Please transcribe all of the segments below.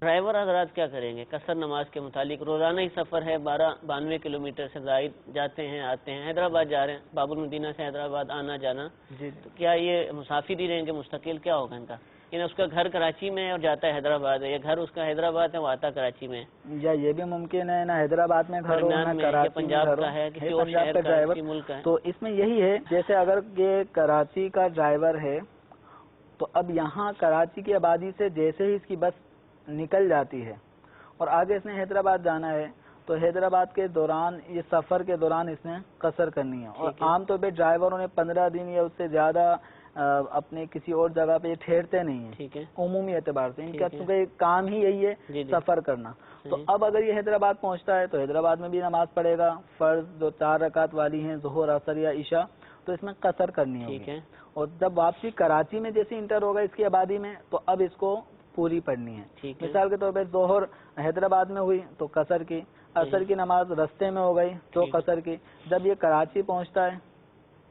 Driver حضرات کیا کریں گے قصر نماز کے متعلق؟ روزانہ ہی سفر ہے، 92 کلومیٹر سے زائد، جاتے ہیں آتے ہیں، حیدرآباد جا رہے ہیں، باب المدینہ سے حیدرآباد آنا جانا، تو کیا یہ مسافر ہی رہیں گے مستقل؟ کیا ہوگا ان کا؟ یعنی اس کا گھر کراچی میں ہے اور جاتا ہے حیدرآباد ہے، یا گھر اس کا حیدرآباد ہے وہ آتا کراچی میں ہے، یا یہ بھی ممکن ہے نہ حیدرآباد میں گھر ہو نہ کراچی پنجاب کا ہے، کسی اور شہر کا، کسی ملک کا ہے؟ تو اس میں یہی ہے، جیسے اگر یہ کراچی کا ڈرائیور ہے تو اب یہاں کراچی کی آبادی سے جیسے ہی اس کی بس نکل جاتی ہے اور آگے اس نے حیدرآباد جانا ہے تو حیدرآباد کے دوران، یہ سفر کے دوران اس نے قصر کرنی ہے، اور عام طور پہ ڈرائیوروں نے 15 دن یا اس سے زیادہ اپنے کسی اور جگہ پہ ٹھہرتے نہیں ہیں عمومی اعتبار سے، ان کا چونکہ کام ہی یہی ہے سفر کرنا۔ تو اب اگر یہ حیدرآباد پہنچتا ہے تو حیدرآباد میں بھی نماز پڑھے گا، فرض جو 4 رکعت والی ہیں ظہر عصر یا عشاء، تو اس میں قصر کرنی ہوگی، اور جب واپسی کراچی میں جیسے انٹر ہوگا اس کی آبادی میں تو اب اس کو پوری پڑھنی ہے۔ مثال کے طور پہ ظہر حیدرآباد میں ہوئی تو قصر کی، عصر کی نماز رستے میں ہو گئی تو قصر کی، جب یہ کراچی پہنچتا ہے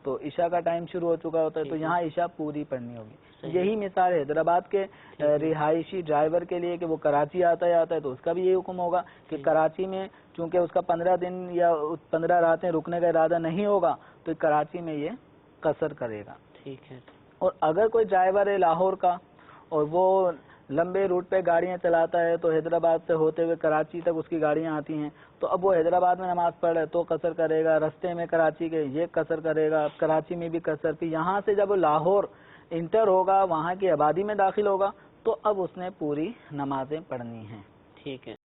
تو عشاء کا ٹائم شروع ہو چکا ہوتا ہے تو یہاں عشاء پوری پڑھنی ہوگی۔ یہی مثال ہے حیدرآباد کے رہائشی ڈرائیور کے لیے کہ وہ کراچی آتا ہے تو اس کا بھی یہی حکم ہوگا کہ کراچی میں چونکہ اس کا 15 دن یا 15 راتیں رکنے کا ارادہ نہیں ہوگا تو کراچی میں یہ قصر کرے گا۔ ٹھیک ہے۔ اور اگر کوئی ڈرائیور ہے لاہور کا اور وہ لمبے روٹ پہ گاڑیاں چلاتا ہے تو حیدرآباد سے ہوتے ہوئے کراچی تک اس کی گاڑیاں آتی ہیں، تو اب وہ حیدرآباد میں نماز پڑھ رہے تو قصر کرے گا، رستے میں کراچی کے یہ قصر کرے گا، کراچی میں بھی قصر کی، یہاں سے جب وہ لاہور انٹر ہوگا، وہاں کی آبادی میں داخل ہوگا تو اب اس نے پوری نمازیں پڑھنی ہیں۔ ٹھیک ہے۔